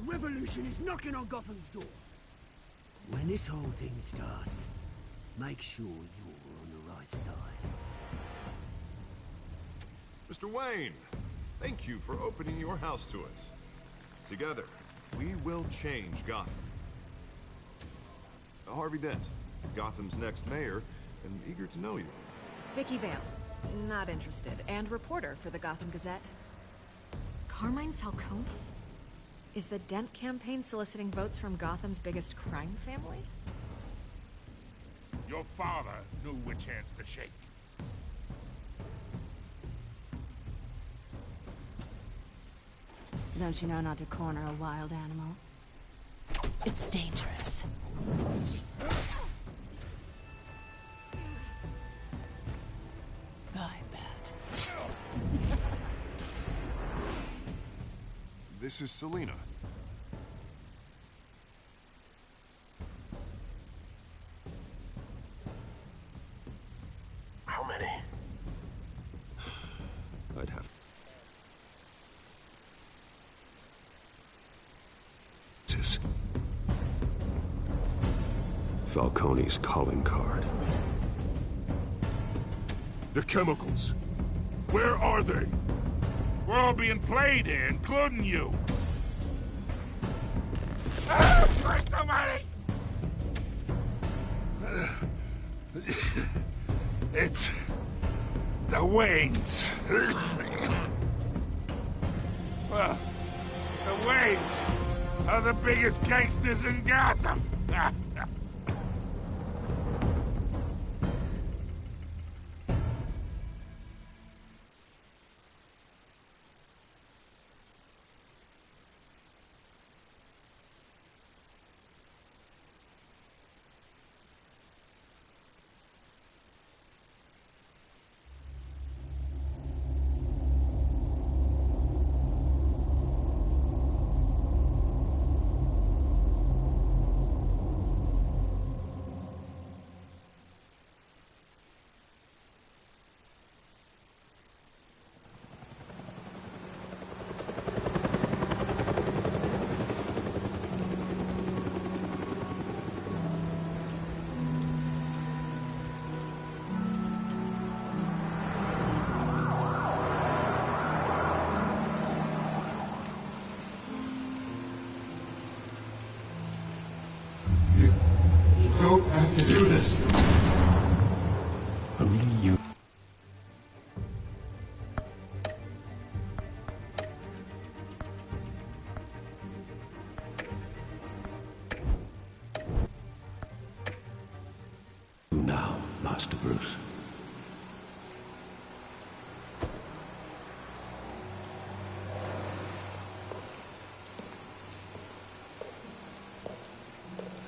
revolution is knocking on Gotham's door. When this whole thing starts, make sure you're on the right side. Mr. Wayne, thank you for opening your house to us. Together, we will change Gotham. Harvey Dent, Gotham's next mayor, and eager to know you. Vicky Vale, not interested, and reporter for the Gotham Gazette. Carmine Falcone? Is the Dent campaign soliciting votes from Gotham's biggest crime family? Your father knew which hands to shake. Don't you know not to corner a wild animal? It's dangerous. I bet. This is Selina. How many? I'd have... This. Falcone's calling card. The chemicals. Where are they? We're all being played here, including you. Ah, Christ almighty! It's... the Waynes. Well, the Waynes are the biggest gangsters in Gotham. Don't have to do this. Only you. You now, Master Bruce.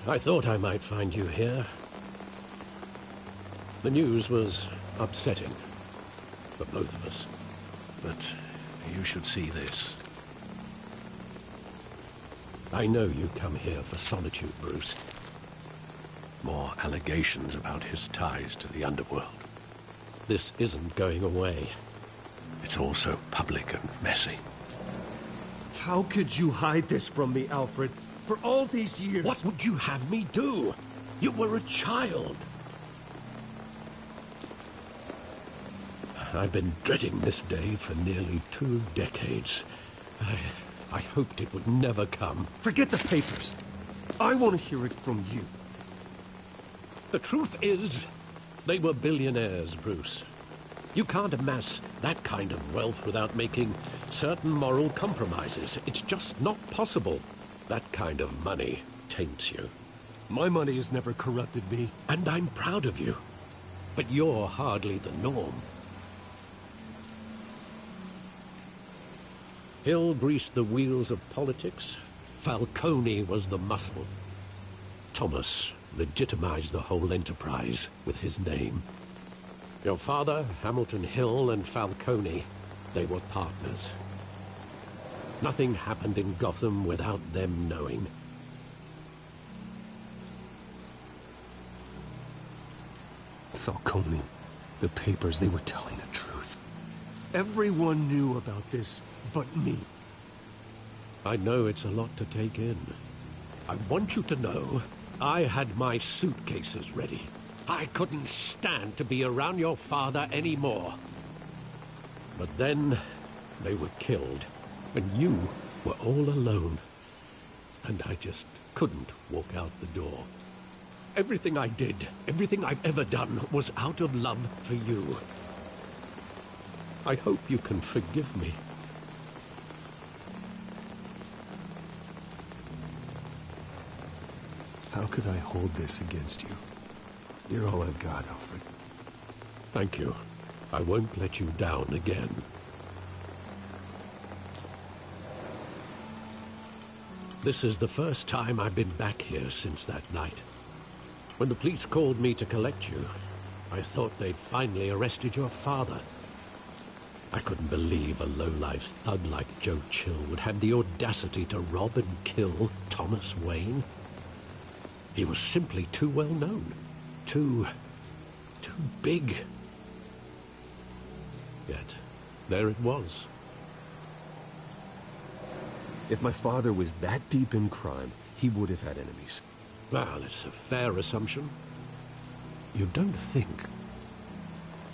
I thought I might find you here. The news was upsetting for both of us. But you should see this. I know you come here for solitude, Bruce. More allegations about his ties to the underworld. This isn't going away. It's all so public and messy. How could you hide this from me, Alfred? For all these years... What would you have me do? You were a child. I've been dreading this day for nearly 2 decades. I hoped it would never come. Forget the papers. I want to hear it from you. The truth is, they were billionaires, Bruce. You can't amass that kind of wealth without making certain moral compromises. It's just not possible. That kind of money taints you. My money has never corrupted me. And I'm proud of you. But you're hardly the norm. Hill greased the wheels of politics. Falcone was the muscle. Thomas legitimized the whole enterprise with his name. Your father, Hamilton Hill, and Falcone, they were partners. Nothing happened in Gotham without them knowing. Falcone, the papers, they were telling the truth. Everyone knew about this but me. I know it's a lot to take in. I want you to know I had my suitcases ready. I couldn't stand to be around your father anymore. But then they were killed, and you were all alone. And I just couldn't walk out the door. Everything I did, everything I've ever done, was out of love for you. I hope you can forgive me. How could I hold this against you? You're all I've got, Alfred. Thank you. I won't let you down again. This is the first time I've been back here since that night. When the police called me to collect you, I thought they'd finally arrested your father. I couldn't believe a low-life thug like Joe Chill would have the audacity to rob and kill Thomas Wayne. He was simply too well known. Too big. Yet, there it was. If my father was that deep in crime, he would have had enemies. Well, it's a fair assumption. You don't think?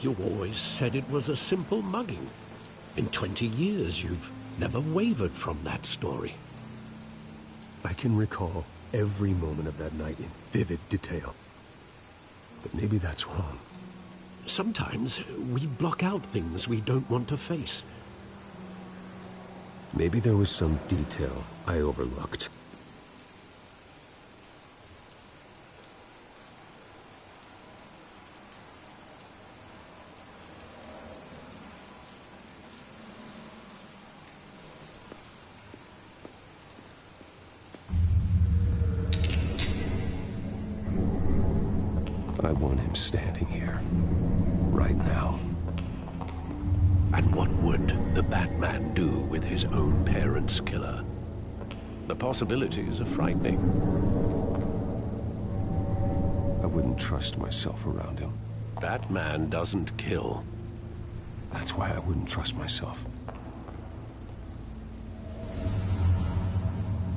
You always said it was a simple mugging. In 20 years, you've never wavered from that story. I can recall every moment of that night in vivid detail. But maybe that's wrong. Sometimes we block out things we don't want to face. Maybe there was some detail I overlooked. I want him standing here, right now. And what would the Batman do with his own parents' killer? The possibilities are frightening. I wouldn't trust myself around him. Batman doesn't kill. That's why I wouldn't trust myself.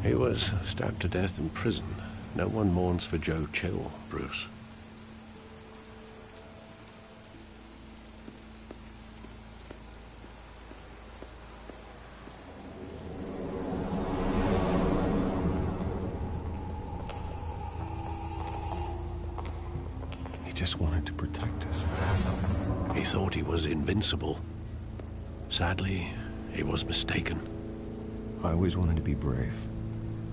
He was stabbed to death in prison. No one mourns for Joe Chill, Bruce. He just wanted to protect us. He thought he was invincible. Sadly, he was mistaken. I always wanted to be brave,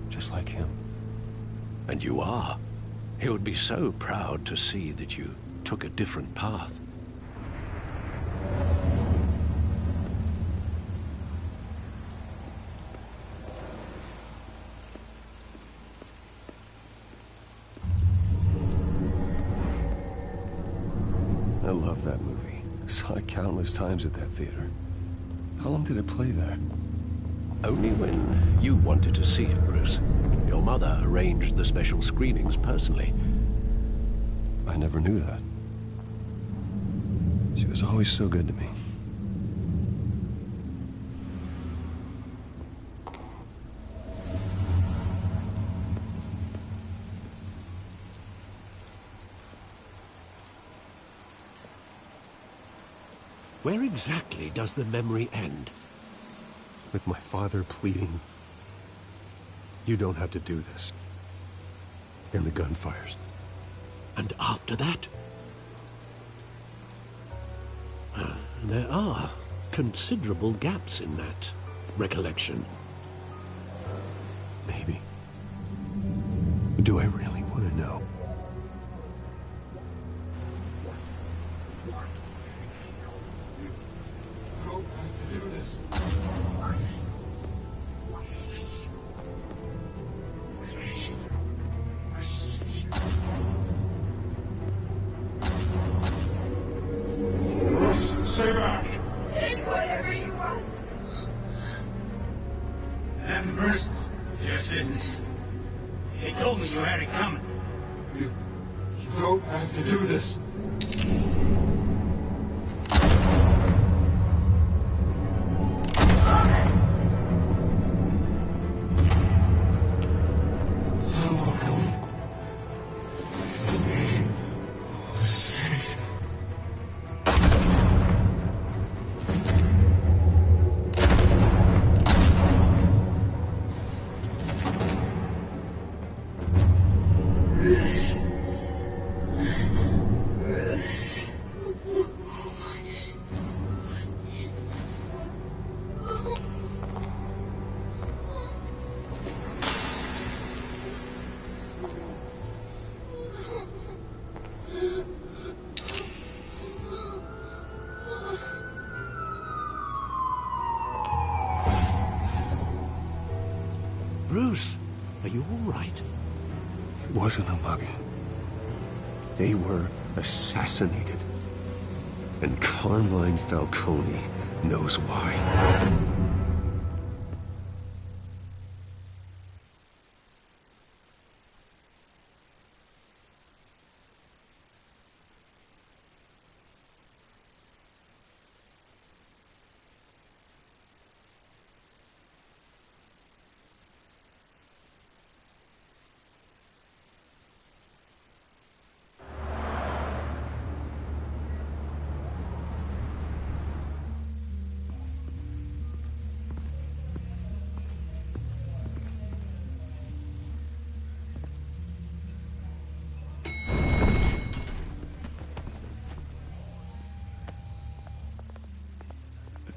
just like him. And you are. He would be so proud to see that you took a different path. I love that movie. Saw it countless times at that theater. How long did it play there? Only when you wanted to see it, Bruce. Your mother arranged the special screenings personally. I never knew that. She was always so good to me. Where exactly does the memory end? With my father pleading, "You don't have to do this." And the gunfires. And after that? There are considerable gaps in that recollection. Maybe. Do I really want to know? Stay back! Take whatever you want. Nothing personal, just business. They told me you had it coming. You don't have to do this. Are you all right? It wasn't a mugging. They were assassinated. And Carmine Falcone knows why.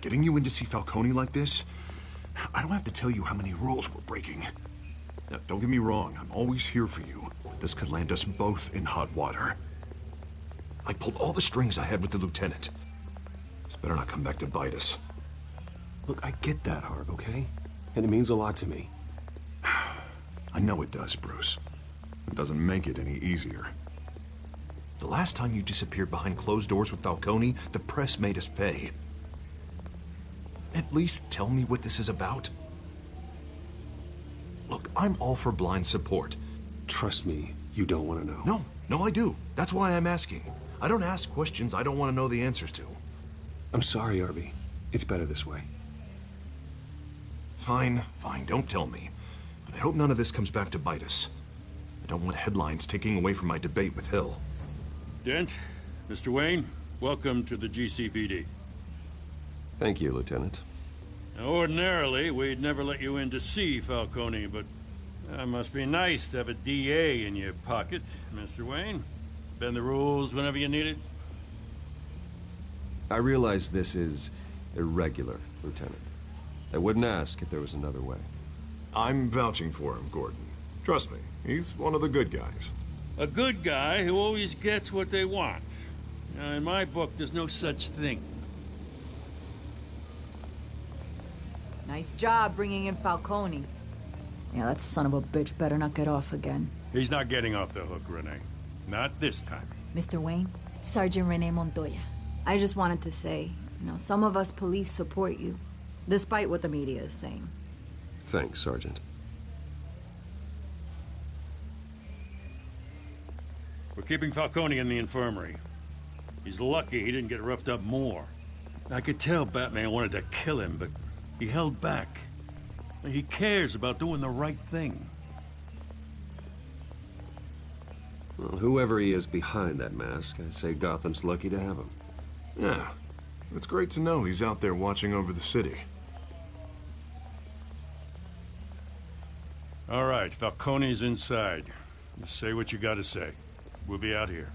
Getting you in to see Falcone like this? I don't have to tell you how many rules we're breaking. Now, don't get me wrong, I'm always here for you, but this could land us both in hot water. I pulled all the strings I had with the lieutenant. This better not come back to bite us. Look, I get that, Harv, okay? And it means a lot to me. I know it does, Bruce. It doesn't make it any easier. The last time you disappeared behind closed doors with Falcone, the press made us pay. At least tell me what this is about. Look, I'm all for blind support. Trust me, you don't want to know. No, I do. That's why I'm asking. I don't ask questions I don't want to know the answers to. I'm sorry, Arby. It's better this way. Fine, don't tell me. But I hope none of this comes back to bite us. I don't want headlines taking away from my debate with Hill. Dent, Mr. Wayne, welcome to the GCPD. Thank you, Lieutenant. Now, ordinarily, we'd never let you in to see Falcone, but it must be nice to have a DA in your pocket, Mr. Wayne. Bend the rules whenever you need it. I realize this is irregular, Lieutenant. I wouldn't ask if there was another way. I'm vouching for him, Gordon. Trust me, he's one of the good guys. A good guy who always gets what they want. Now, in my book, there's no such thing. Nice job bringing in Falcone. Yeah, that son of a bitch better not get off again. He's not getting off the hook, Renee. Not this time. Mr. Wayne, Sergeant Renee Montoya. I just wanted to say, some of us police support you, despite what the media is saying. Thanks, Sergeant. We're keeping Falcone in the infirmary. He's lucky he didn't get roughed up more. I could tell Batman wanted to kill him, but he held back. He cares about doing the right thing. Well, whoever he is behind that mask, I say Gotham's lucky to have him. Yeah, it's great to know he's out there watching over the city. All right, Falcone's inside. Just say what you gotta say. We'll be out here.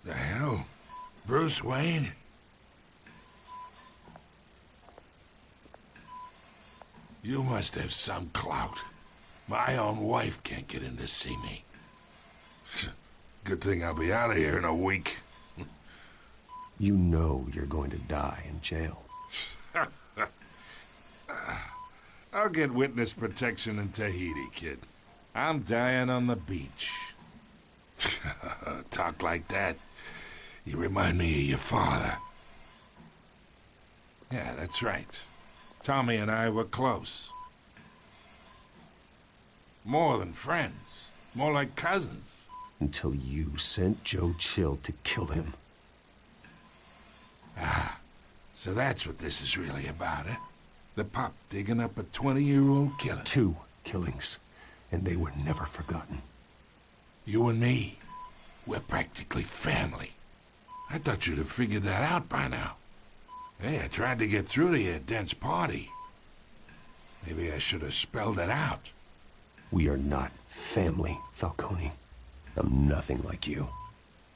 The hell? Bruce Wayne? You must have some clout. My own wife can't get in to see me. Good thing I'll be out of here in a week. You know you're going to die in jail. I'll get witness protection in Tahiti, kid. I'm dying on the beach. Talk like that. You remind me of your father. Yeah, that's right. Tommy and I were close. More than friends. More like cousins. Until you sent Joe Chill to kill him. Ah, so that's what this is really about, eh? The pup digging up a 20-year-old killer. 2 killings, and they were never forgotten. You and me, we're practically family. I thought you'd have figured that out by now. Hey, I tried to get through to you at Dent's party. Maybe I should have spelled it out. We are not family, Falcone. I'm nothing like you.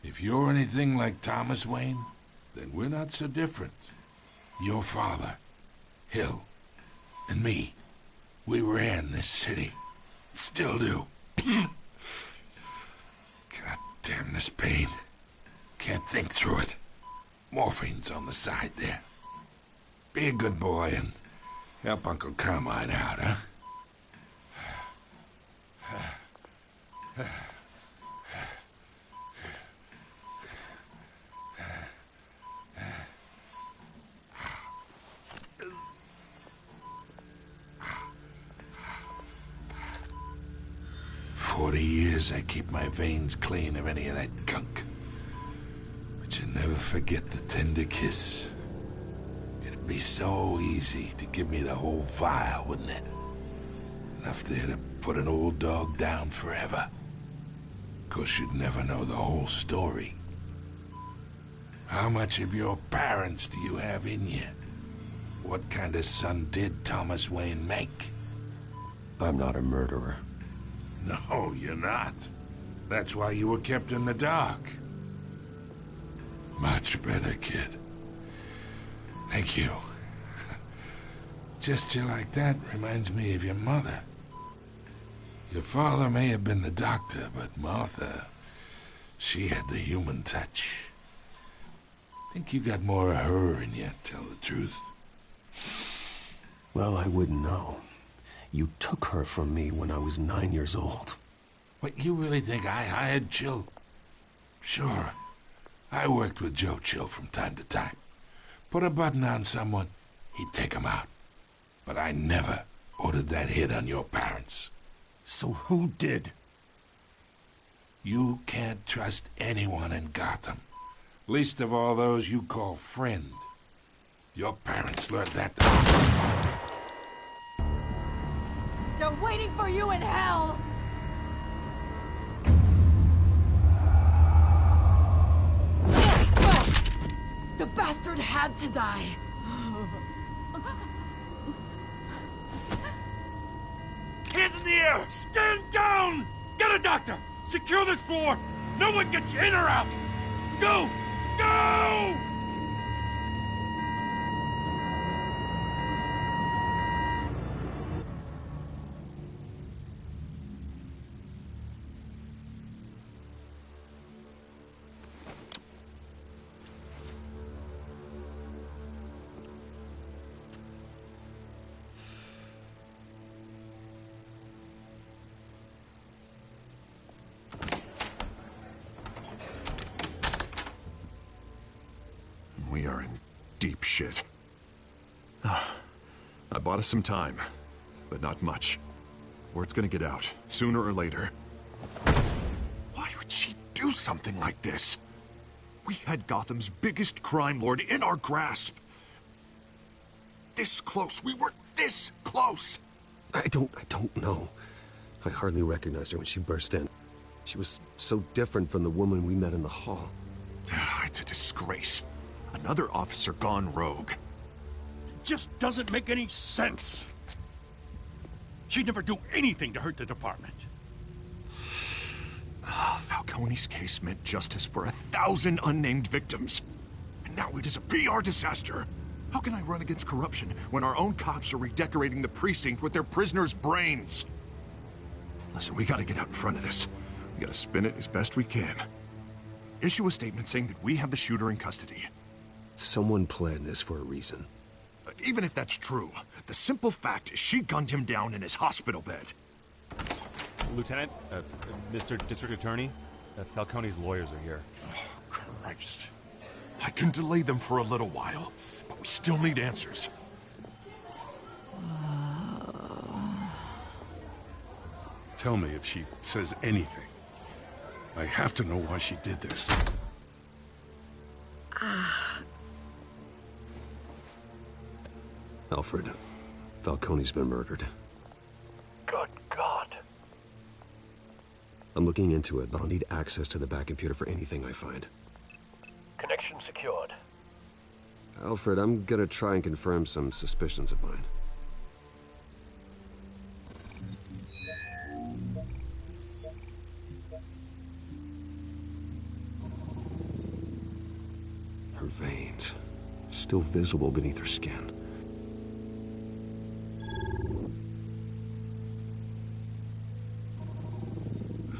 If you're anything like Thomas Wayne, then we're not so different. Your father, Hill, and me, we ran this city. Still do. God damn this pain. Can't think through it. Morphine's on the side there. Be a good boy and help Uncle Carmine out, huh? 40 years I keep my veins clean of any of that gunk. But you never forget the tender kiss. It'd be so easy to give me the whole vial, wouldn't it? Enough there to put an old dog down forever. Of course, you'd never know the whole story. How much of your parents do you have in you? What kind of son did Thomas Wayne make? I'm not a murderer. No, you're not. That's why you were kept in the dark. Much better, kid. Thank you. Gesture like that reminds me of your mother. Your father may have been the doctor, but Martha, she had the human touch. Think you got more of her in you, tell the truth. Well, I wouldn't know. You took her from me when I was 9 years old. What, you really think I hired Chill? Sure. I worked with Joe Chill from time to time. Put a button on someone, he'd take him out. But I never ordered that hit on your parents. So who did? You can't trust anyone in Gotham. Least of all those you call friend. Your parents learned that. They're waiting for you in hell! The bastard had to die. Hands in the air! Stand down! Get a doctor! Secure this floor! No one gets in or out! Go! Go! We are in deep shit. I bought us some time, but not much. Word's gonna get out, sooner or later. Why would she do something like this? We had Gotham's biggest crime lord in our grasp. This close, we were this close! I don't know. I hardly recognized her when she burst in. She was so different from the woman we met in the hall. It's a disgrace. Another officer gone rogue. It just doesn't make any sense. She'd never do anything to hurt the department. Falcone's case meant justice for 1,000 unnamed victims. And now it is a PR disaster. How can I run against corruption when our own cops are redecorating the precinct with their prisoners' brains? Listen, we gotta get out in front of this. We gotta spin it as best we can. Issue a statement saying that we have the shooter in custody. Someone planned this for a reason. Even if that's true, the simple fact is she gunned him down in his hospital bed. Lieutenant, Mr. District Attorney, Falcone's lawyers are here. Oh, Christ. I can delay them for a little while, but we still need answers. Tell me if she says anything. I have to know why she did this. Alfred, Falcone's been murdered. Good God. I'm looking into it, but I'll need access to the back computer for anything I find. Connection secured. Alfred, I'm gonna try and confirm some suspicions of mine. Her veins, still visible beneath her skin.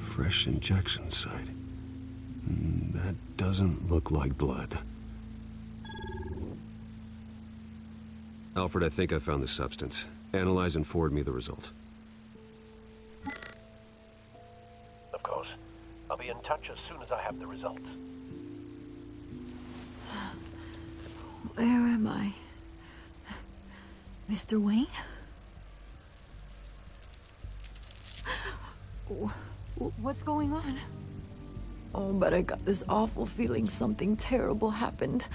Fresh injection site. That doesn't look like blood. Alfred, I think I found the substance. Analyze and forward me the result. Of course. I'll be in touch as soon as I have the results. Where am I? Mr. Wayne? What's going on? Oh, but I got this awful feeling something terrible happened.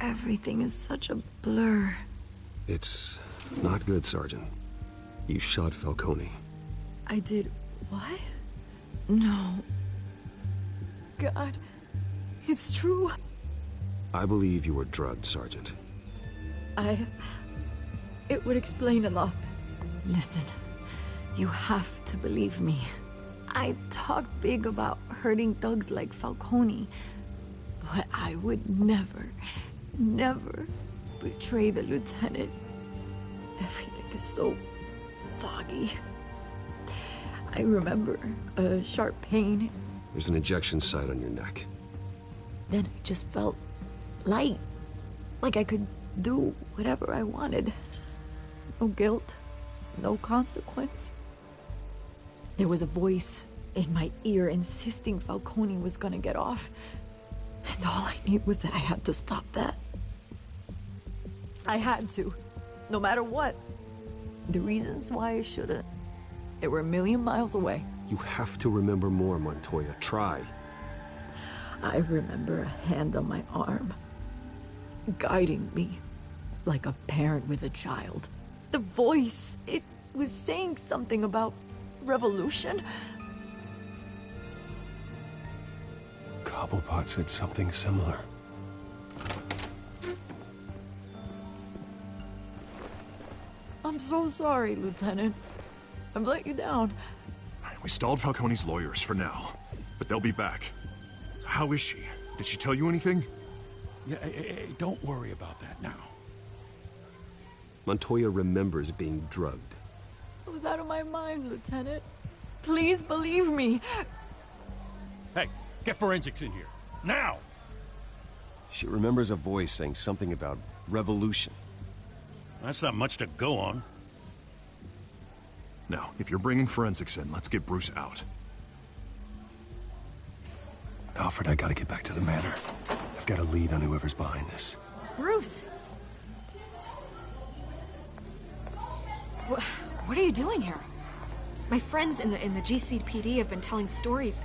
Everything is such a blur. It's not good, Sergeant. You shot Falcone. I did what? No. God, it's true. I believe you were drugged, Sergeant. It would explain a lot. Listen, you have to believe me. I talked big about hurting thugs like Falcone, but I would never betray the lieutenant. Everything is so foggy. I remember a sharp pain. There's an injection site on your neck. Then I just felt light, like I could do whatever I wanted. No guilt, no consequence. There was a voice in my ear insisting Falcone was gonna get off. And all I knew was that I had to stop that. I had to, no matter what. The reasons why I shouldn't, they were a million miles away. You have to remember more, Montoya. Try. I remember a hand on my arm, guiding me like a parent with a child. The voice, it was saying something about revolution. Cobblepot said something similar. I'm so sorry, Lieutenant. I've let you down. We stalled Falcone's lawyers for now, but they'll be back. How is she? Did she tell you anything? Yeah, hey, don't worry about that now. Montoya remembers being drugged. I was out of my mind, Lieutenant. Please believe me. Hey, get forensics in here. Now! She remembers a voice saying something about revolution. That's not much to go on. Now, if you're bringing forensics in, let's get Bruce out. Alfred, I gotta get back to the manor. I've got a lead on whoever's behind this. Bruce! What are you doing here? My friends in the GCPD have been telling stories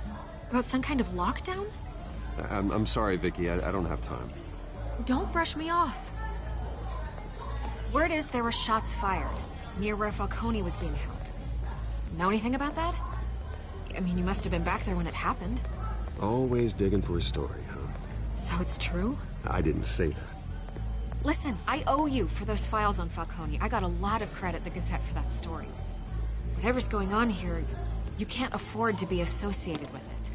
about some kind of lockdown? I'm sorry, Vicky. I don't have time. Don't brush me off. Word is there were shots fired near where Falcone was being held. Know anything about that? I mean, you must have been back there when it happened. Always digging for a story, huh? So it's true? I didn't say that. Listen, I owe you for those files on Falcone. I got a lot of credit at the Gazette for that story. Whatever's going on here, you can't afford to be associated with it.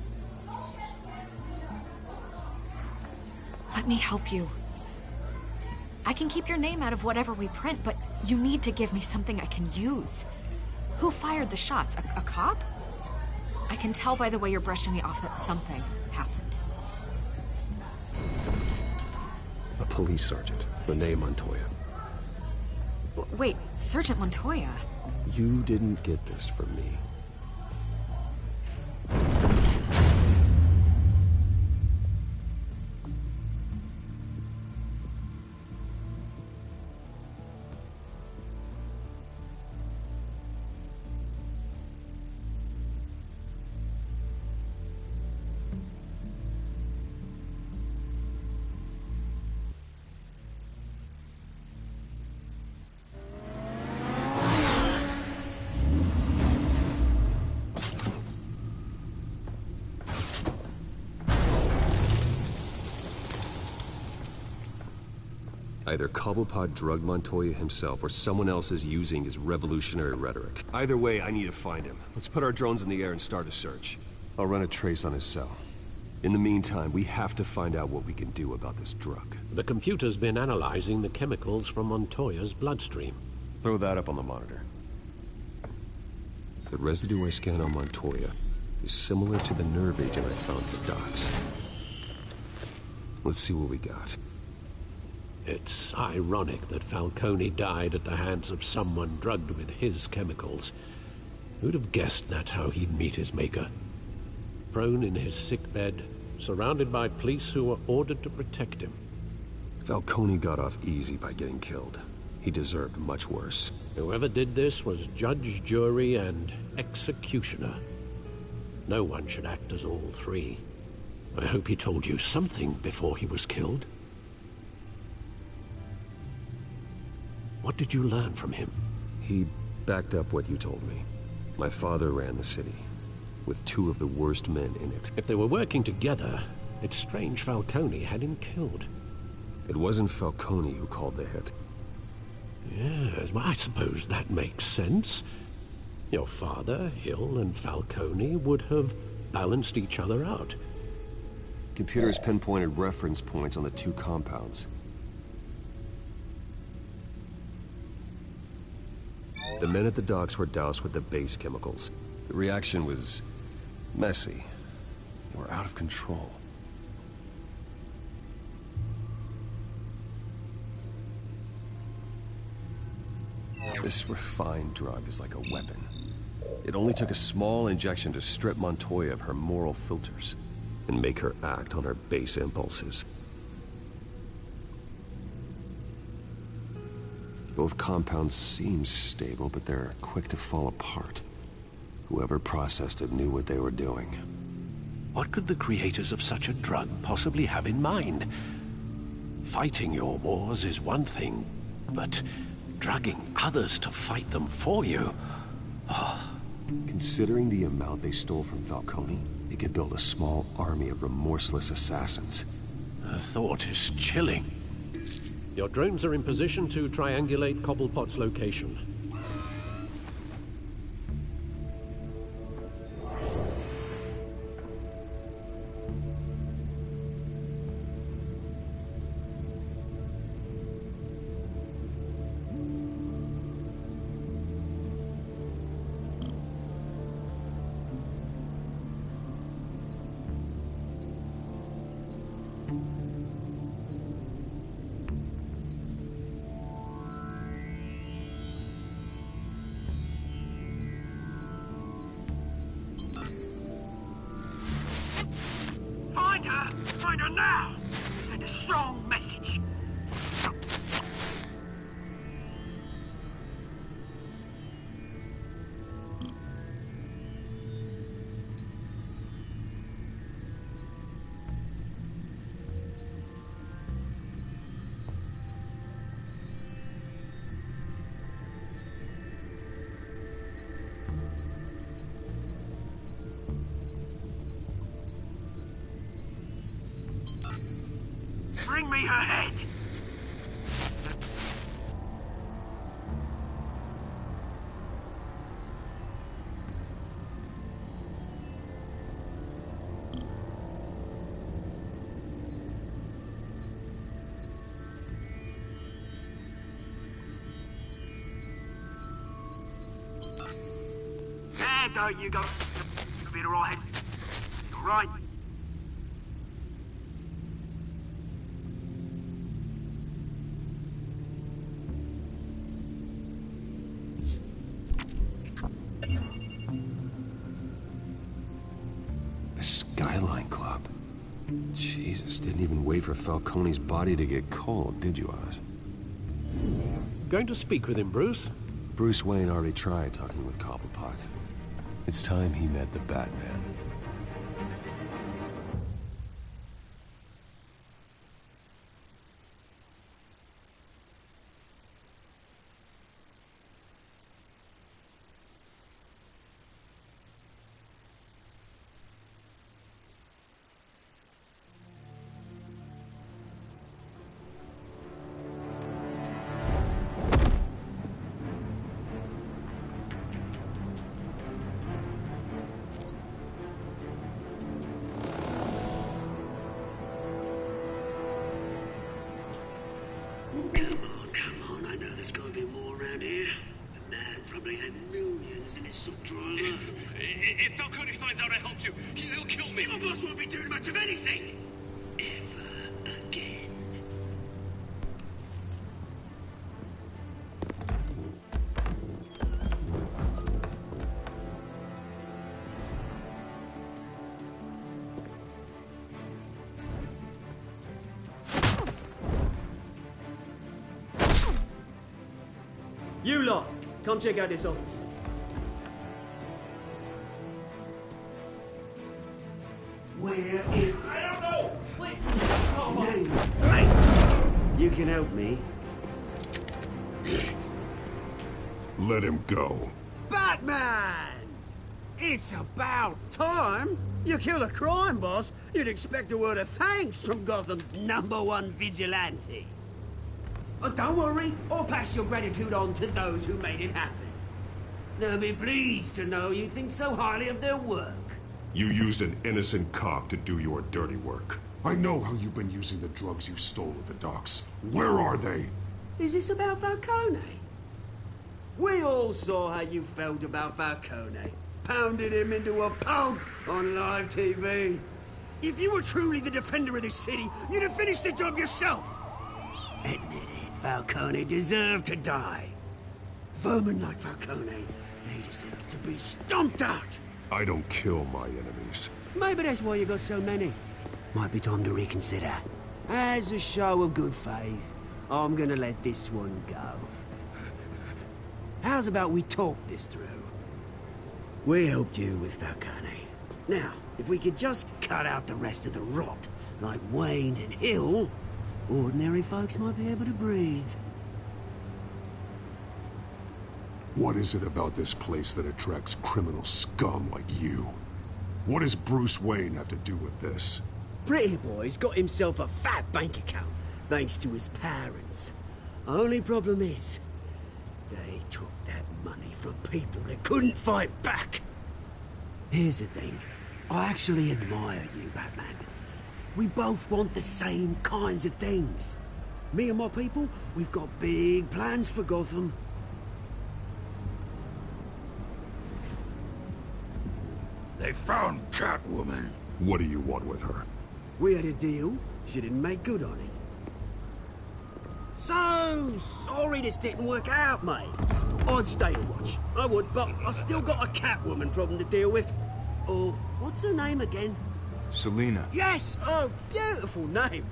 Let me help you. I can keep your name out of whatever we print, but you need to give me something I can use. Who fired the shots? A cop? I can tell by the way you're brushing me off that something happened. A police sergeant, Rene Montoya. Wait, Sergeant Montoya? You didn't get this from me. Either Cobblepot drugged Montoya himself, or someone else is using his revolutionary rhetoric. Either way, I need to find him. Let's put our drones in the air and start a search. I'll run a trace on his cell. In the meantime, we have to find out what we can do about this drug. The computer's been analyzing the chemicals from Montoya's bloodstream. Throw that up on the monitor. The residue I scanned on Montoya is similar to the nerve agent I found at the docks. Let's see what we got. It's ironic that Falcone died at the hands of someone drugged with his chemicals. Who'd have guessed that's how he'd meet his maker? Prone in his sickbed, surrounded by police who were ordered to protect him. Falcone got off easy by getting killed. He deserved much worse. Whoever did this was judge, jury, and executioner. No one should act as all three. I hope he told you something before he was killed. What did you learn from him? He backed up what you told me. My father ran the city, with two of the worst men in it. If they were working together, it's strange Falcone had him killed. It wasn't Falcone who called the hit. Yes, well, I suppose that makes sense. Your father, Hill, and Falcone would have balanced each other out. Computers pinpointed reference points on the two compounds. The men at the docks were doused with the base chemicals. The reaction was messy. They were out of control. This refined drug is like a weapon. It only took a small injection to strip Montoya of her moral filters and make her act on her base impulses. Both compounds seem stable, but they're quick to fall apart. Whoever processed it knew what they were doing. What could the creators of such a drug possibly have in mind? Fighting your wars is one thing, but drugging others to fight them for you? Oh. Considering the amount they stole from Falcone, they could build a small army of remorseless assassins. The thought is chilling. Your drones are in position to triangulate Cobblepot's location. Find her now! Send a strong message. Bring me her head! There you go. You'll be the right head. All right. The Skyline Club. Jesus, didn't even wait for Falcone's body to get cold, did you, Oz? Going to speak with him, Bruce? Bruce Wayne already tried talking with Cobblepot. It's time he met the Batman. had millions in his subdrawer. If Falcone finds out I helped you, he'll kill me. Your boss won't be doing much of anything. Ever again. You lot, come check out this office. Where is... I don't know! Please! Hey, you can help me. Let him go. Batman! It's about time. You kill a crime boss, you'd expect a word of thanks from Gotham's #1 vigilante. Oh, don't worry, I'll pass your gratitude on to those who made it happen. They'll be pleased to know you think so highly of their work. You used an innocent cop to do your dirty work. I know how you've been using the drugs you stole at the docks. Where are they? Is this about Falcone? We all saw how you felt about Falcone. Pounded him into a pulp on live TV. If you were truly the defender of this city, you'd have finished the job yourself. Admit it, Falcone deserved to die. Vermin like Falcone, they deserve to be stomped out. I don't kill my enemies. Maybe that's why you got so many. Might be time to reconsider. As a show of good faith, I'm gonna let this one go. How's about we talk this through? We helped you with Falcone. Now, if we could just cut out the rest of the rot, like Wayne and Hill, ordinary folks might be able to breathe. What is it about this place that attracts criminal scum like you? What does Bruce Wayne have to do with this? Pretty Boy's got himself a fat bank account, thanks to his parents. Only problem is, they took that money from people that couldn't fight back. Here's the thing. I actually admire you, Batman. We both want the same kinds of things. Me and my people, we've got big plans for Gotham. They found Catwoman. What do you want with her? We had a deal. She didn't make good on it. So sorry this didn't work out, mate. I'd stay to watch. I would, but I still got a Catwoman problem to deal with. Oh, what's her name again? Selina. Yes! Oh, beautiful name.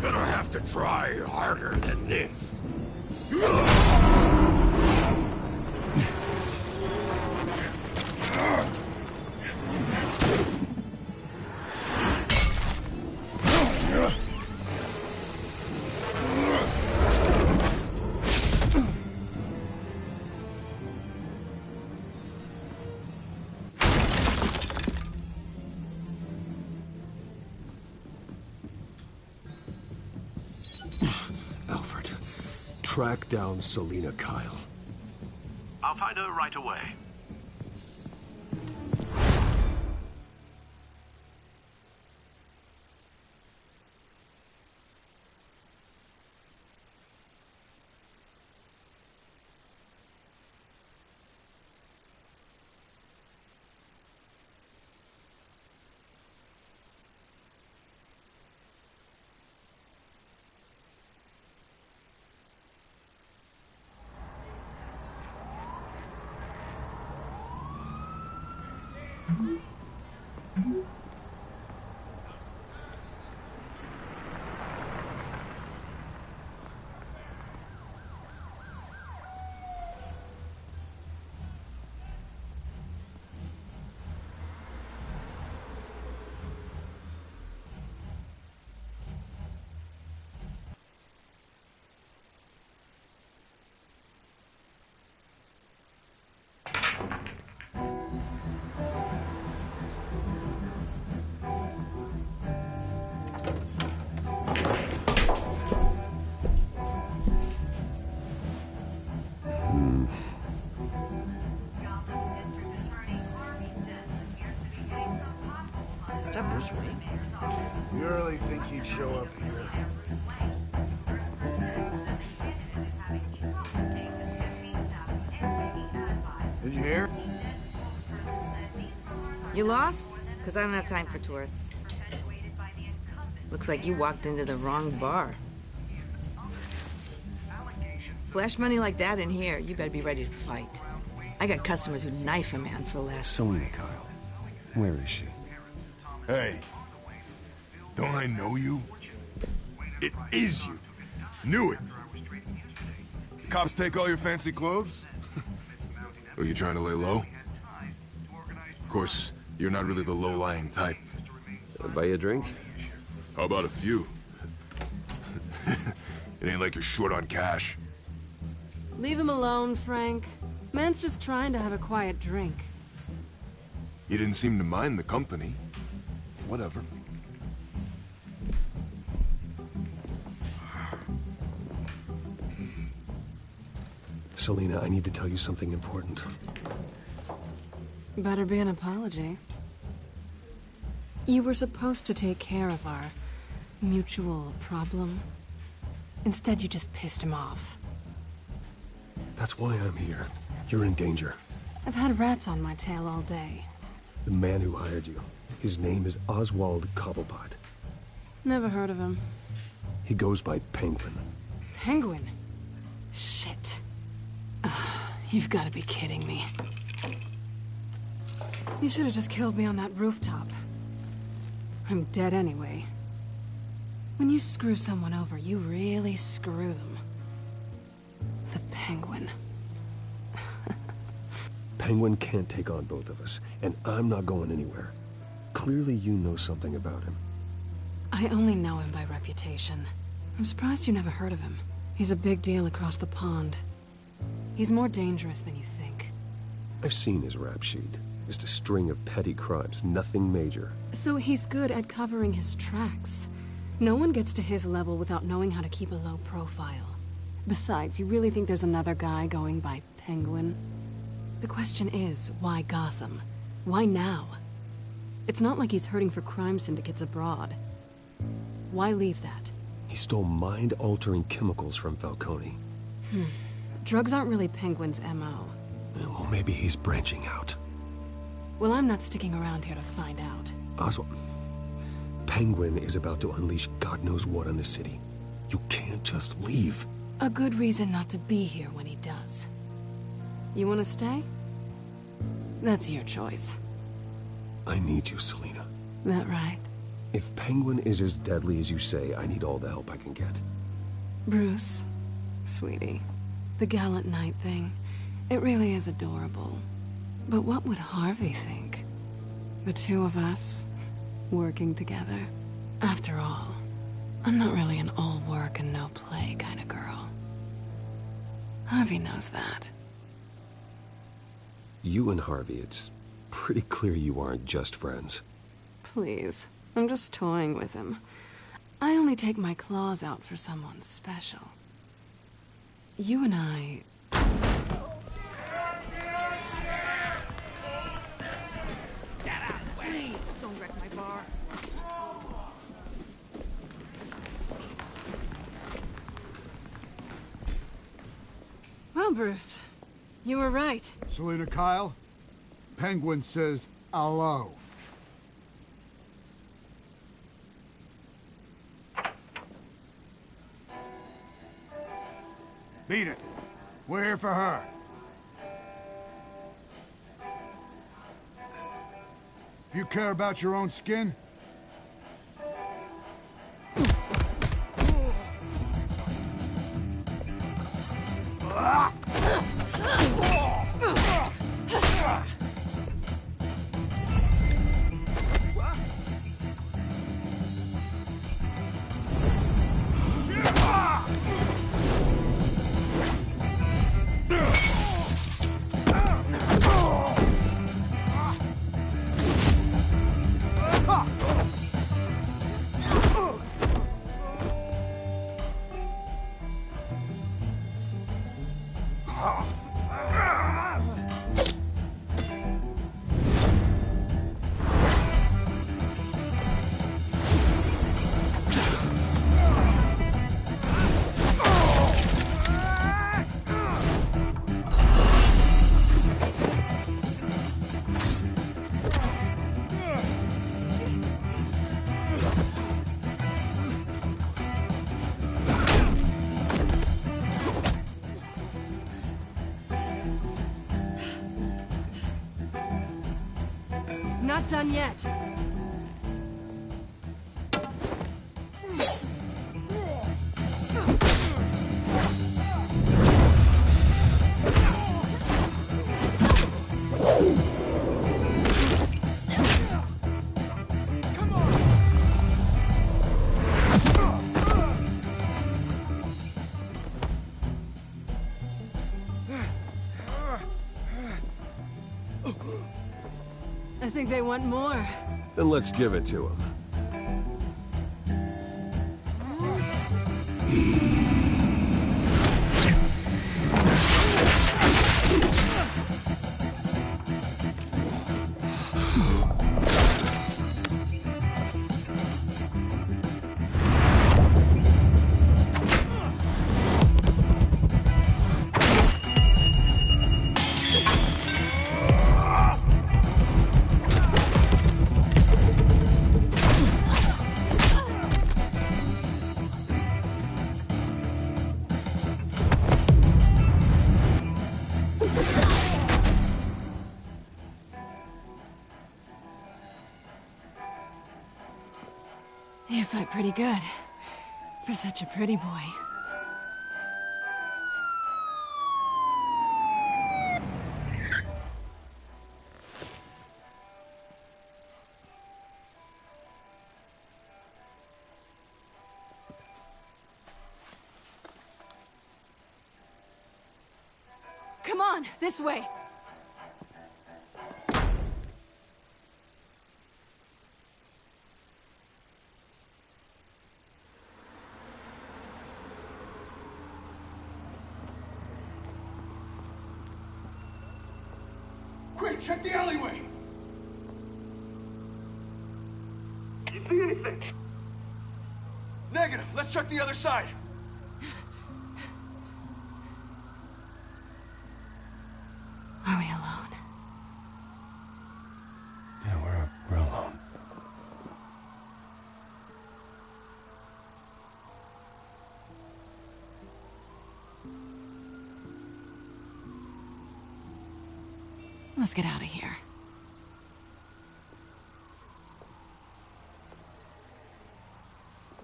Gonna have to try harder than this. Alfred, track down Selina Kyle. I'll find her right away. this way? You really think he'd show up here? Did you hear? You lost? Because I don't have time for tourists. Looks like you walked into the wrong bar. Flash money like that in here, you better be ready to fight. I got customers who'd knife a man for less. Selina, Kyle. Where is she? Hey. Don't I know you? It is you. Knew it. Cops take all your fancy clothes? Are you trying to lay low? Of course, you're not really the low-lying type. Buy you a drink? How about a few? It ain't like you're short on cash. Leave him alone, Frank. Man's just trying to have a quiet drink. You didn't seem to mind the company. Whatever. Selina, I need to tell you something important. Better be an apology. You were supposed to take care of our mutual problem. Instead, you just pissed him off. That's why I'm here. You're in danger. I've had rats on my tail all day. The man who hired you, his name is Oswald Cobblepot. Never heard of him. He goes by Penguin. Penguin? Shit. Ugh, you've got to be kidding me. You should have just killed me on that rooftop. I'm dead anyway. When you screw someone over, you really screw them. The Penguin. Penguin can't take on both of us, and I'm not going anywhere. Clearly you know something about him. I only know him by reputation. I'm surprised you never heard of him. He's a big deal across the pond. He's more dangerous than you think. I've seen his rap sheet. Just a string of petty crimes, nothing major. So he's good at covering his tracks. No one gets to his level without knowing how to keep a low profile. Besides, you really think there's another guy going by Penguin? The question is, why Gotham? Why now? It's not like he's hurting for crime syndicates abroad. Why leave that? He stole mind-altering chemicals from Falcone. Drugs aren't really Penguin's MO. Well, maybe he's branching out. Well, I'm not sticking around here to find out. Oswald, Penguin is about to unleash God knows what on the city. You can't just leave. A good reason not to be here when he does. You want to stay? That's your choice. I need you, Selina. That right? If Penguin is as deadly as you say, I need all the help I can get. Bruce, sweetie, the gallant knight thing, it really is adorable. But what would Harvey think? The two of us, working together. After all, I'm not really an all work and no play kind of girl. Harvey knows that. You and Harvey, it's pretty clear you aren't just friends. Please, I'm just toying with him. I only take my claws out for someone special. You and I... Don't wreck my bar. Well, Bruce, you were right. Selina, Kyle, Penguin says hello. Beat it. We're here for her. If you care about your own skin, not done yet. I think they want more. Then let's give it to them. You fight pretty good. For such a pretty boy. Come on, this way. Quick, check the alleyway! You see anything? Negative. Let's check the other side. Are we alone? Yeah, we're alone. Let's get out of here.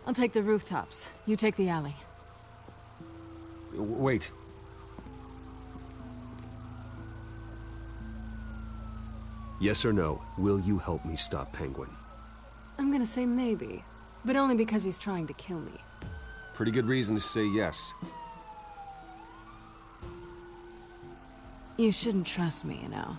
I'll take the rooftops. You take the alley. Wait. Yes or no, will you help me stop Penguin? I'm gonna say maybe, but only because he's trying to kill me. Pretty good reason to say yes. You shouldn't trust me, you know.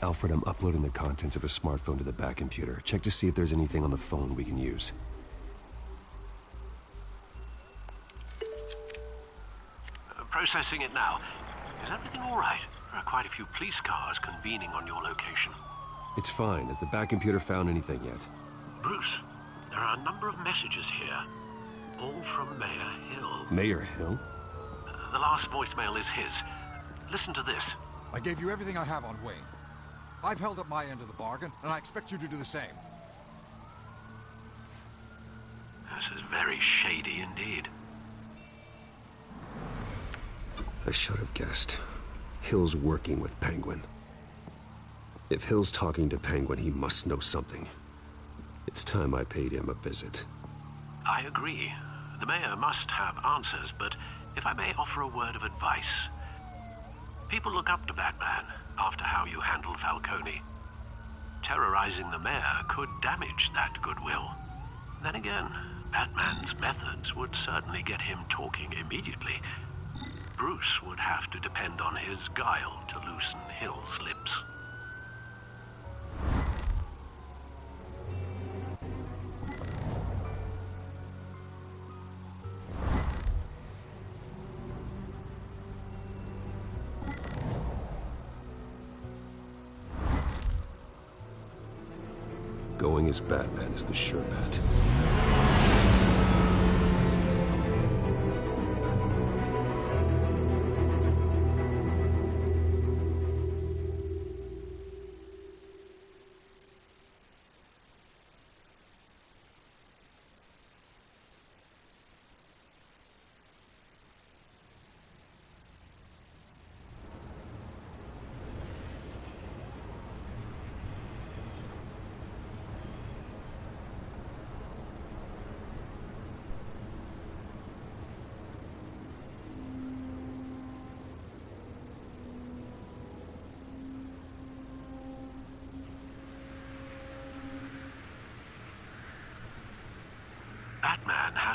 Alfred, I'm uploading the contents of a smartphone to the back computer. Check to see if there's anything on the phone we can use. Processing it now. Is everything all right? There are quite a few police cars convening on your location. It's fine. Has the back computer found anything yet? Bruce, there are a number of messages here. All from Mayor Hill. Mayor Hill? The last voicemail is his. Listen to this. I gave you everything I have on Wayne. I've held up my end of the bargain, and I expect you to do the same. This is very shady indeed. I should have guessed. Hill's working with Penguin. If Hill's talking to Penguin, he must know something. It's time I paid him a visit. I agree. The mayor must have answers, but if I may offer a word of advice. People look up to Batman after how you handled Falcone. Terrorizing the mayor could damage that goodwill. Then again, Batman's methods would certainly get him talking immediately. Bruce would have to depend on his guile to loosen Hill's lips. Going as Batman is the sure bet.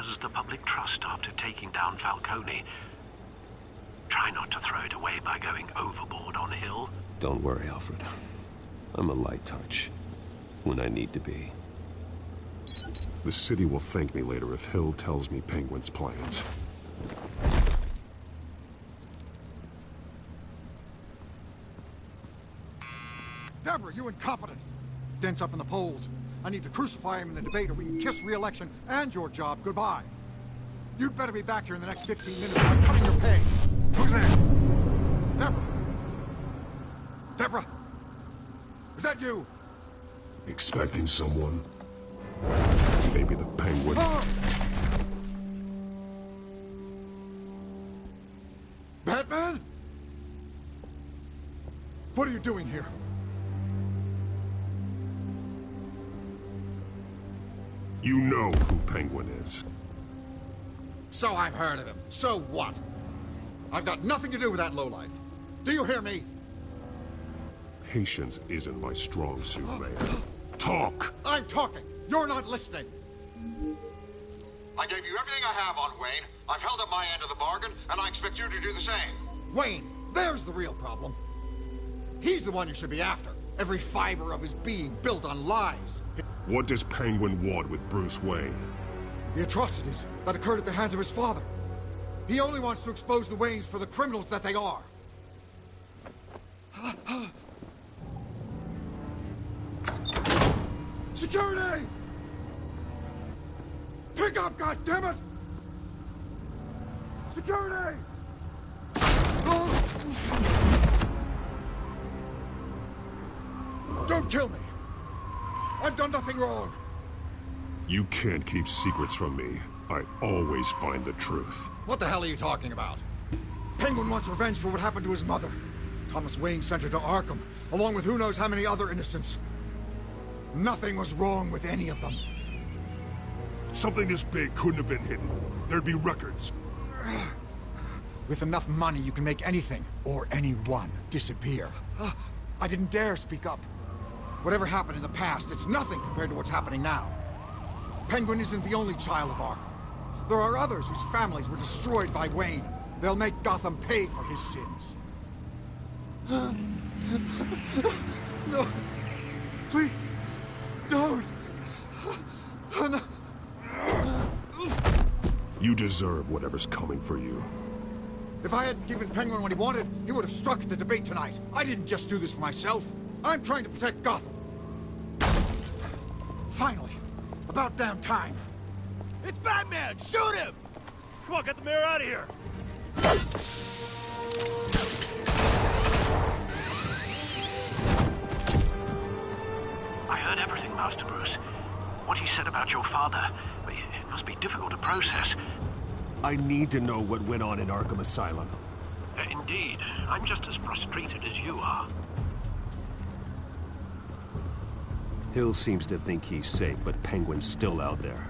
has the public trust after taking down Falcone. Try not to throw it away by going overboard on Hill. Don't worry, Alfred. I'm a light touch. When I need to be. The city will thank me later if Hill tells me Penguin's plans. Deborah, you incompetent! Dent's up in the polls. I need to crucify him in the debate or we can kiss re-election and your job goodbye. You'd better be back here in the next 15 minutes or I'm cutting your pay. Who's there? Deborah? Deborah? Is that you? Expecting someone? Maybe the Penguin. Batman? What are you doing here? You know who Penguin is. So I've heard of him. So what? I've got nothing to do with that lowlife. Do you hear me? Patience isn't my strong suit, Mayor. Talk! I'm talking. You're not listening. I gave you everything I have on Wayne. I've held up my end of the bargain, and I expect you to do the same. Wayne, there's the real problem. He's the one you should be after. Every fiber of his being built on lies. What does Penguin want with Bruce Wayne? The atrocities that occurred at the hands of his father. He only wants to expose the Waynes for the criminals that they are. Security! Pick up, goddammit! Security! Don't kill me! I've done nothing wrong! You can't keep secrets from me. I always find the truth. What the hell are you talking about? Penguin wants revenge for what happened to his mother. Thomas Wayne sent her to Arkham, along with who knows how many other innocents. Nothing was wrong with any of them. Something this big couldn't have been hidden. There'd be records. With enough money, you can make anything, or anyone, disappear. I didn't dare speak up. Whatever happened in the past, it's nothing compared to what's happening now. Penguin isn't the only child of Arkham. There are others whose families were destroyed by Wayne. They'll make Gotham pay for his sins. No. Please. Don't. No. You deserve whatever's coming for you. If I hadn't given Penguin what he wanted, he would have struck at the debate tonight. I didn't just do this for myself. I'm trying to protect Gotham. Finally. About damn time. It's Batman! Shoot him! Come on, get the mayor out of here! I heard everything, Master Bruce. What he said about your father, it must be difficult to process. I need to know what went on in Arkham Asylum. Indeed. I'm just as frustrated as you are. Hill seems to think he's safe, but Penguin's still out there.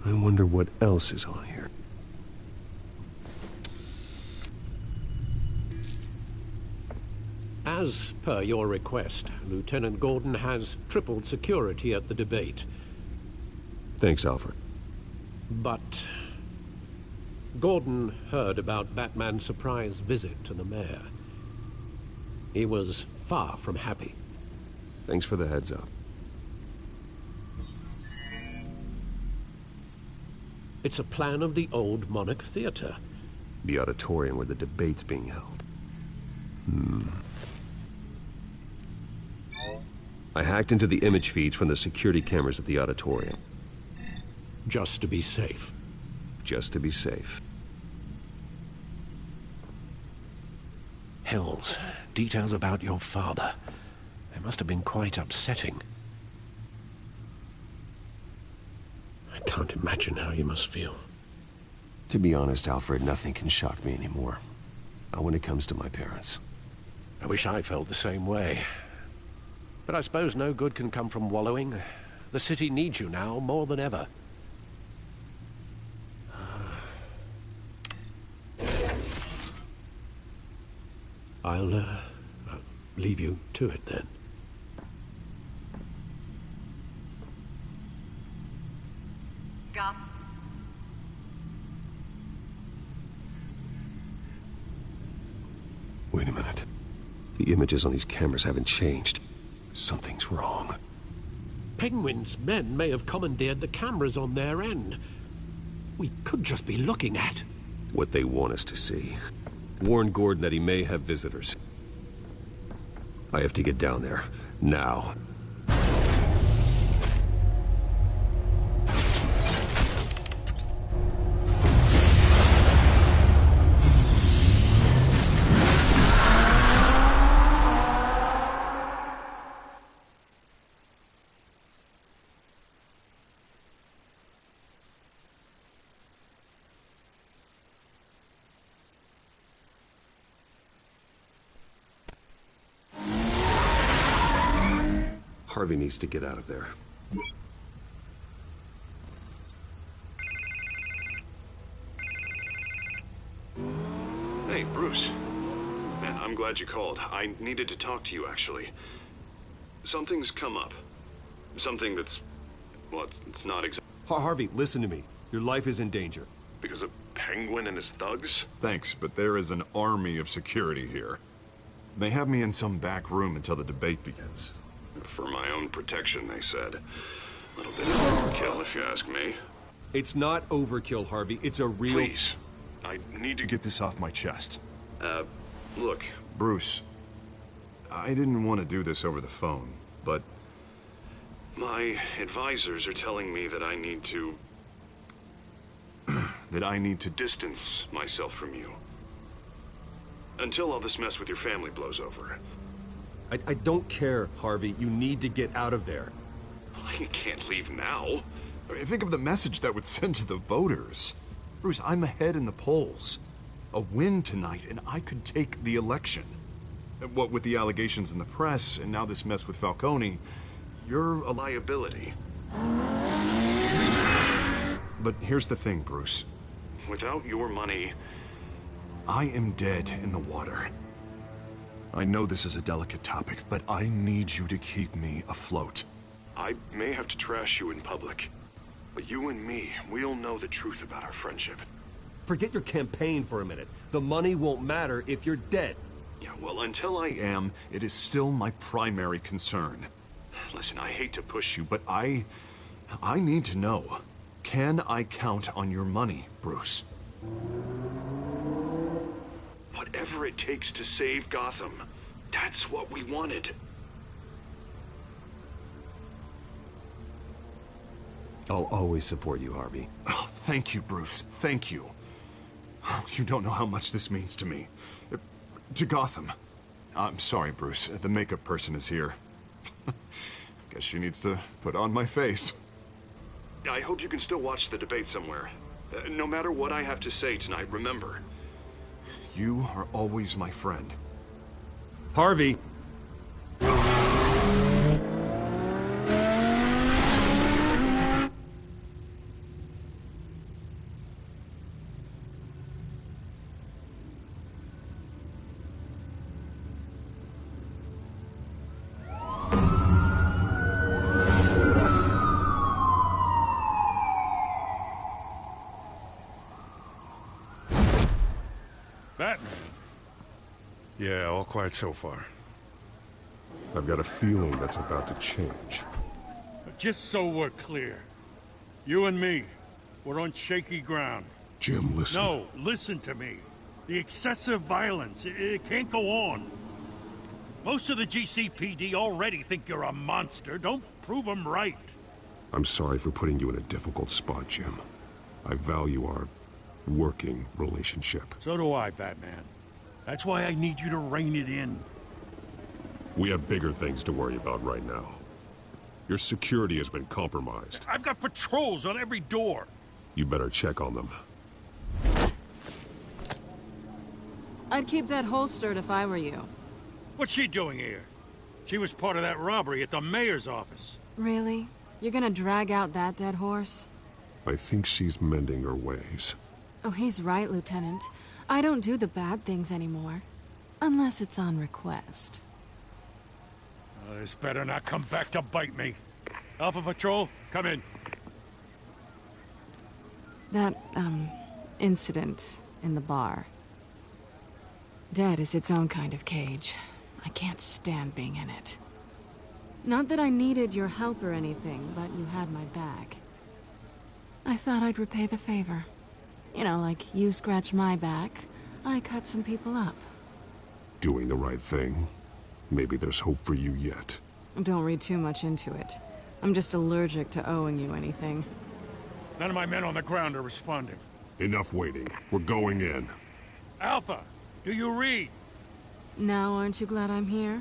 I wonder what else is on here. As per your request, Lieutenant Gordon has tripled security at the debate. Thanks, Alfred. But Gordon heard about Batman's surprise visit to the mayor. He was far from happy. Thanks for the heads up. It's a plan of the old Monarch Theater. The auditorium where the debate's being held. I hacked into the image feeds from the security cameras at the auditorium. Just to be safe. just to be safe. Hells, details about your father. They must have been quite upsetting. I can't imagine how you must feel. To be honest, Alfred, nothing can shock me anymore. Not when it comes to my parents. I wish I felt the same way. But I suppose no good can come from wallowing. The city needs you now more than ever. I'll leave you to it then. Wait a minute. The images on these cameras haven't changed. Something's wrong. Penguin's men may have commandeered the cameras on their end. We could just be looking at what they want us to see. Warn Gordon that he may have visitors. I have to get down there. Now. Harvey needs to get out of there. Hey, Bruce. Man, I'm glad you called. I needed to talk to you, actually. Something's come up. Something that's... well, it's not exactly... Harvey, listen to me. Your life is in danger. Because of Penguin and his thugs? Thanks, but there is an army of security here. They have me in some back room until the debate begins. For my own protection, they said. A little bit of overkill, if you ask me. It's not overkill, Harvey. It's a real... Please. I need to get this off my chest. Look. Bruce, I didn't want to do this over the phone, but... my advisors are telling me that I need to... that I need to... distance myself from you. Until all this mess with your family blows over. I don't care, Harvey. You need to get out of there. I can't leave now. I mean, think of the message that would send to the voters. Bruce, I'm ahead in the polls. A win tonight, and I could take the election. What with the allegations in the press, and now this mess with Falcone, you're a liability. But here's the thing, Bruce. Without your money... I am dead in the water. I know this is a delicate topic, but I need you to keep me afloat. I may have to trash you in public, but you and me, we'll know the truth about our friendship. Forget your campaign for a minute. The money won't matter if you're dead. Yeah, well, until I am, it is still my primary concern. Listen, I hate to push you, but I need to know. Can I count on your money, Bruce? Whatever it takes to save Gotham. That's what we wanted. I'll always support you, Harvey. Oh, thank you, Bruce. Thank you. You don't know how much this means to me. To Gotham. I'm sorry, Bruce. The makeup person is here. Guess she needs to put on my face. I hope you can still watch the debate somewhere. No matter what I have to say tonight, remember. You are always my friend. Harvey! Batman. Yeah, all quiet so far. I've got a feeling that's about to change. Just so we're clear, you and me, we're on shaky ground. Jim, listen. No, listen to me. The excessive violence, it can't go on. Most of the GCPD already think you're a monster. Don't prove them right. I'm sorry for putting you in a difficult spot, Jim. I value our working relationship. So do I, Batman. That's why I need you to rein it in. We have bigger things to worry about right now. Your security has been compromised. I've got patrols on every door. You better check on them. I'd keep that holstered if I were you. What's she doing here? She was part of that robbery at the mayor's office. Really? You're gonna drag out that dead horse? I think she's mending her ways. Oh, he's right, Lieutenant. I don't do the bad things anymore. Unless it's on request. This better not come back to bite me. Alpha Patrol, come in. That, incident in the bar. Dead is its own kind of cage. I can't stand being in it. Not that I needed your help or anything, but you had my back. I thought I'd repay the favor. You know, like you scratch my back, I cut some people up. Doing the right thing. Maybe there's hope for you yet. Don't read too much into it. I'm just allergic to owing you anything. None of my men on the ground are responding. Enough waiting. We're going in. Alpha, do you read? Now, aren't you glad I'm here?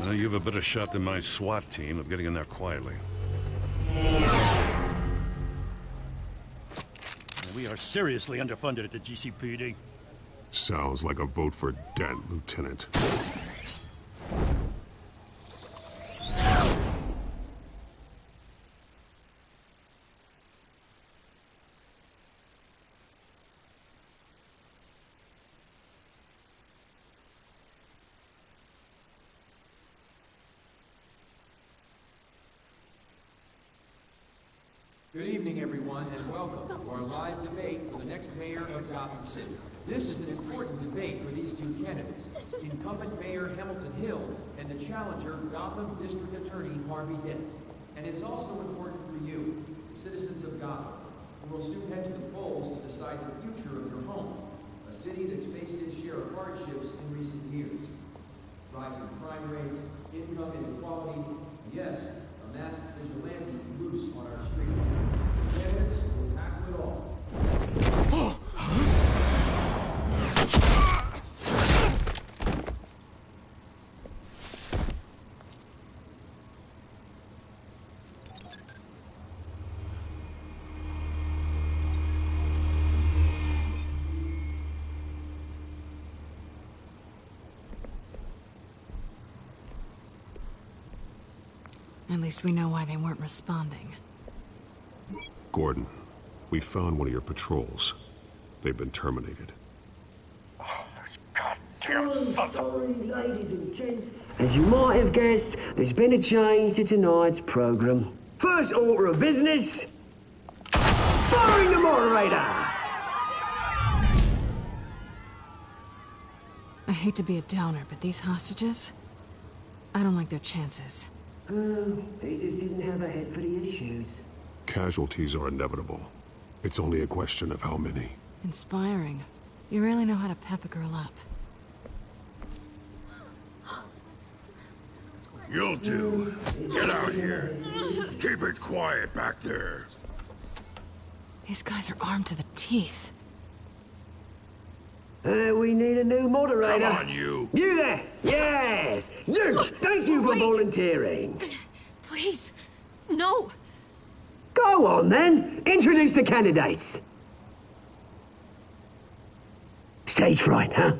Well, you have a better shot than my SWAT team of getting in there quietly. We are seriously underfunded at the GCPD. Sounds like a vote for Dent, Lieutenant. Good evening, everyone, and welcome to our live debate for the next mayor of Gotham City. This is an important debate for these two candidates, incumbent Mayor Hamilton Hill and the challenger, Gotham District Attorney Harvey Dent. And it's also important for you, the citizens of Gotham, who will soon head to the polls to decide the future of your home, a city that's faced its share of hardships in recent years. Rising crime rates, income inequality, and yes, a masked vigilante loose on our streets. Candidates will tackle it all. At least we know why they weren't responding. Gordon, we found one of your patrols. They've been terminated. Sorry, ladies and gents. As you might have guessed, there's been a change to tonight's program. First order of business, firing the moderator! I hate to be a downer, but these hostages, I don't like their chances. He just didn't have a head for the issues. Casualties are inevitable. It's only a question of how many. Inspiring. You really know how to pep a girl up. You'll do. Get out here. Keep it quiet back there. These guys are armed to the teeth. We need a new moderator. Come on, you. You there! Yes! You! Thank you for volunteering. Please, no. Go on, then. Introduce the candidates. Stage fright, huh?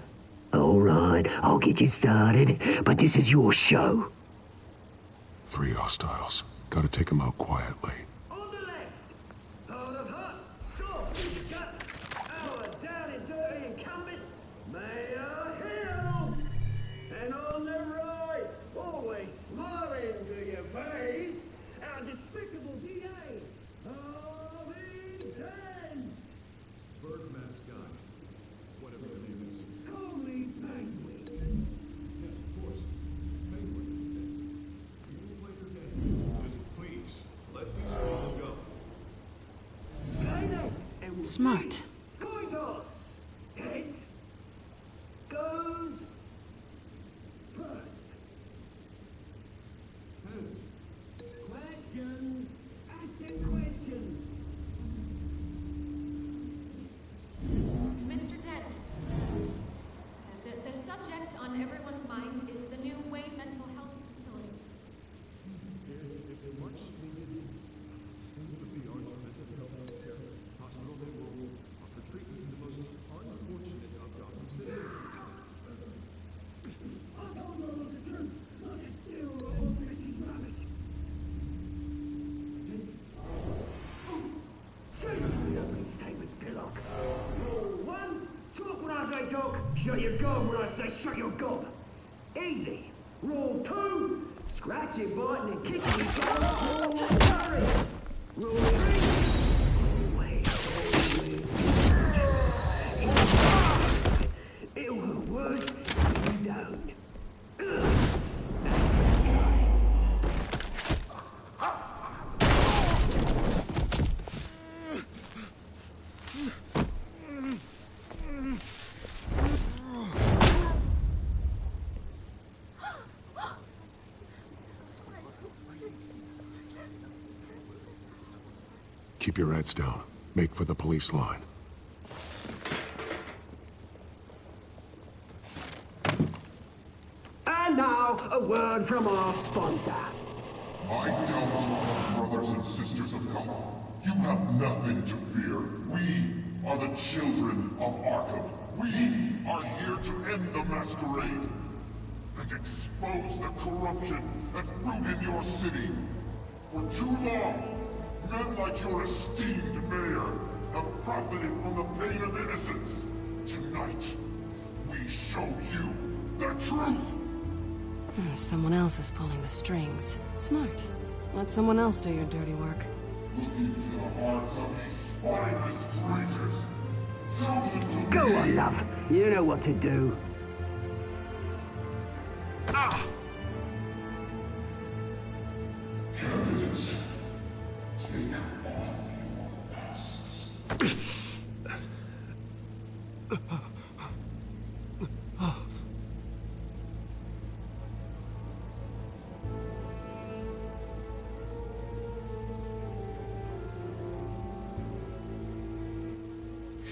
All right, I'll get you started, but this is your show. 3 hostiles. Gotta take them out quietly. On the left, part of hot, soft, and gut, our down and dirty incumbent, Mayor Hill. And on the right, always smiling to your face, our despicable DA, Harvey Dent. Bird mascot. Whatever the name is. Call me Penguin. Yes, of course. Penguin. You will play your game. Listen, please. Let these people go. Smart. Coin toss. Heads goes first. Heads. Questions asked in Shut your gob when I say shut your gob. Easy. Rule 2. Scratching, biting, and kicking each other. Rule 3. Rule 3. Always. It'll hurt worse if you don't. Keep your heads down. Make for the police line. And now, a word from our sponsor. My Telltale brothers and sisters of Gotham, you have nothing to fear. We are the children of Arkham. We are here to end the masquerade and expose the corruption at root in your city. For too long, men like your esteemed mayor have profited from the pain of innocence. Tonight, we show you the truth! Someone else is pulling the strings. Smart. Let someone else do your dirty work. Look into the hearts of these spineless creatures. Chosen to Go be... on, love. You know what to do. Candidates, take off your masks.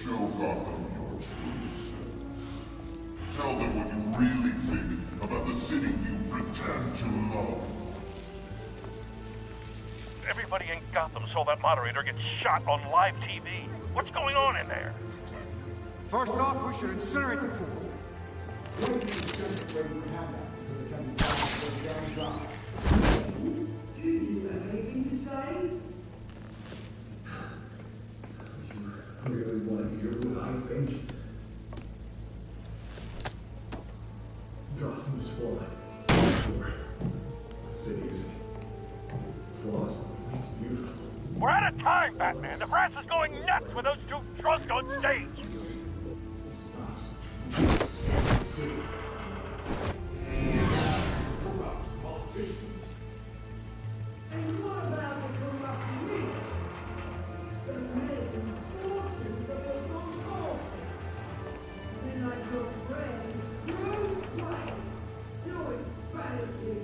Show Gotham your true self. Tell them what you really think about the city you pretend to love. Everybody in Gotham saw that moderator get shot on live TV. What's going on in there? First off, we should incinerate the pool. Really want to hear what I think? Gotham is flawed. Sure. City is flaws, but make it beautiful. We're out of time, Batman. The press is going nuts with those two drunks on stage. Corrupt politicians. And what about the corrupt elite? The millions, fortunes of your own home. Be like your friend, Bruce Wayne, doing strategy.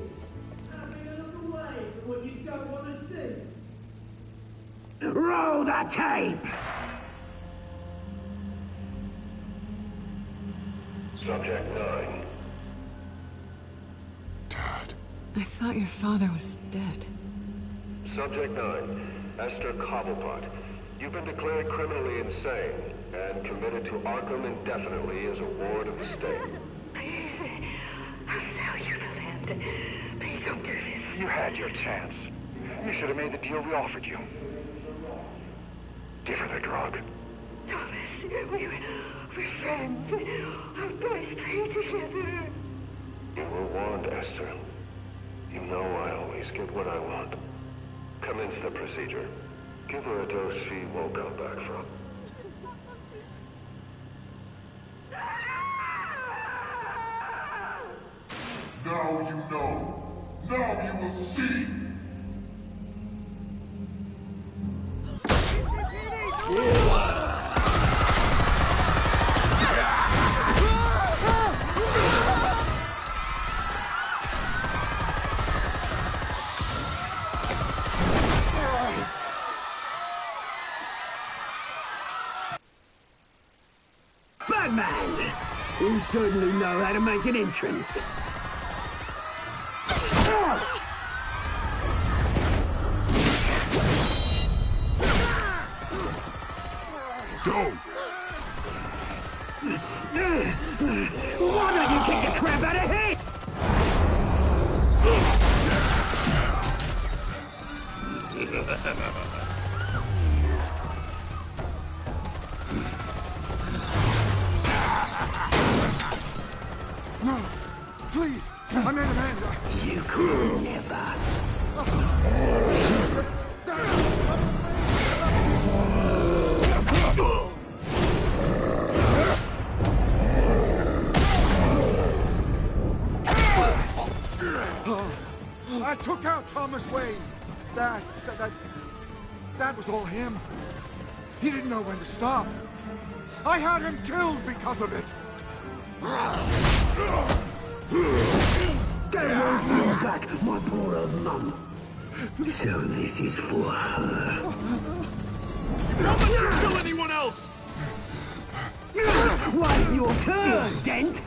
Having a look away from what you don't want to see. Roll the tape! Subject 9. I thought your father was dead. Subject 9, Esther Cobblepot. You've been declared criminally insane and committed to Arkham indefinitely as a ward of the state. Please, I'll sell you the land. Please don't do this. You had your chance. You should have made the deal we offered you. Give her the drug. Thomas, we're friends. Our boys play together. You were warned, Esther. You know I always get what I want. Commence the procedure. Give her a dose she won't come back from. Now you know. Now you will see. Batman! You certainly know how to make an entrance. Go! Why don't you kick the crap out of here? hand. You could never. I took out Thomas Wayne. That was all him. He didn't know when to stop. I had him killed because of it. Don't worry for your back, my poor old mum. So this is for her. Don't let you kill anyone else! Wait your turn, Dent!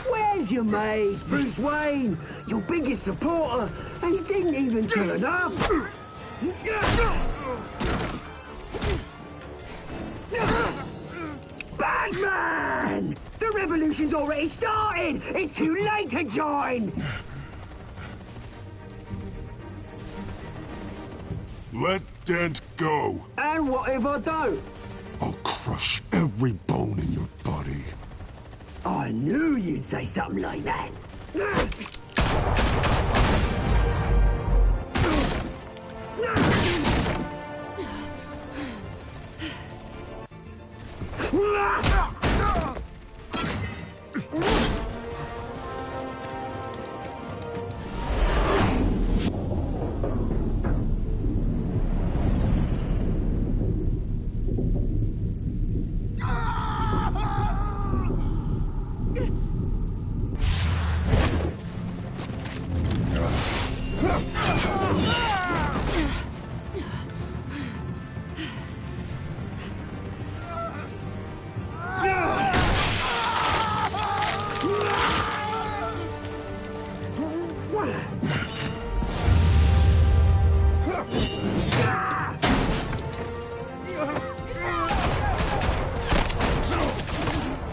Where's your mate, Bruce Wayne? Your biggest supporter, and he didn't even turn up. Batman! The revolution's already started! It's too late to join! Let Dent go. And what if I don't? I'll crush every bone in your body. I knew you'd say something like that.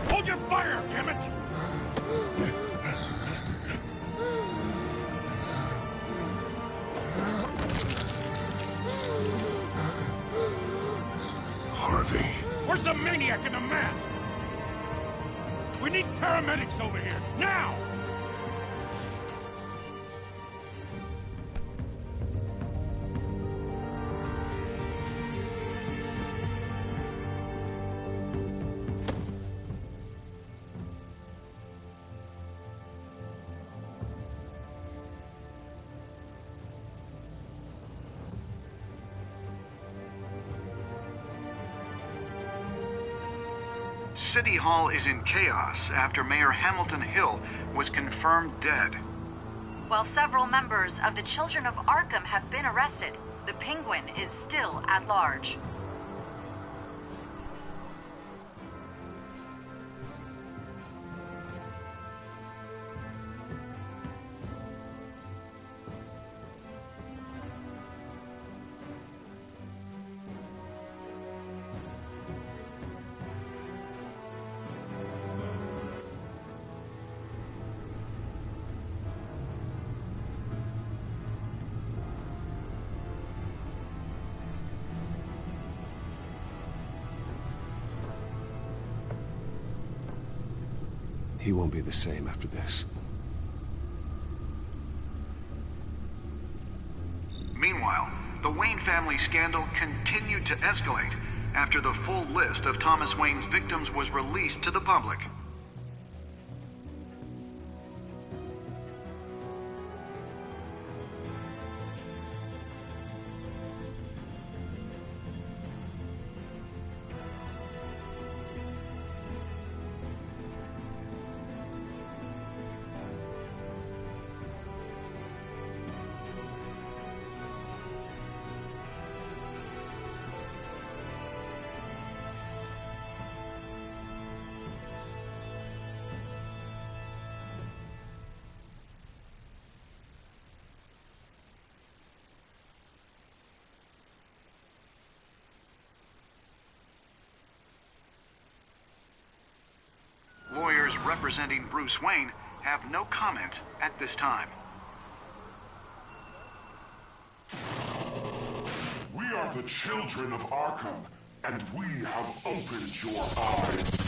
Hold your fire, damn it! Harvey. Where's the maniac in the mask? We need paramedics over here, now! City Hall is in chaos after Mayor Hamilton Hill was confirmed dead. While several members of the Children of Arkham have been arrested, the Penguin is still at large. He won't be the same after this. Meanwhile, the Wayne family scandal continued to escalate after the full list of Thomas Wayne's victims was released to the public. representing Bruce Wayne have no comment at this time. We are the children of Arkham, and we have opened your eyes.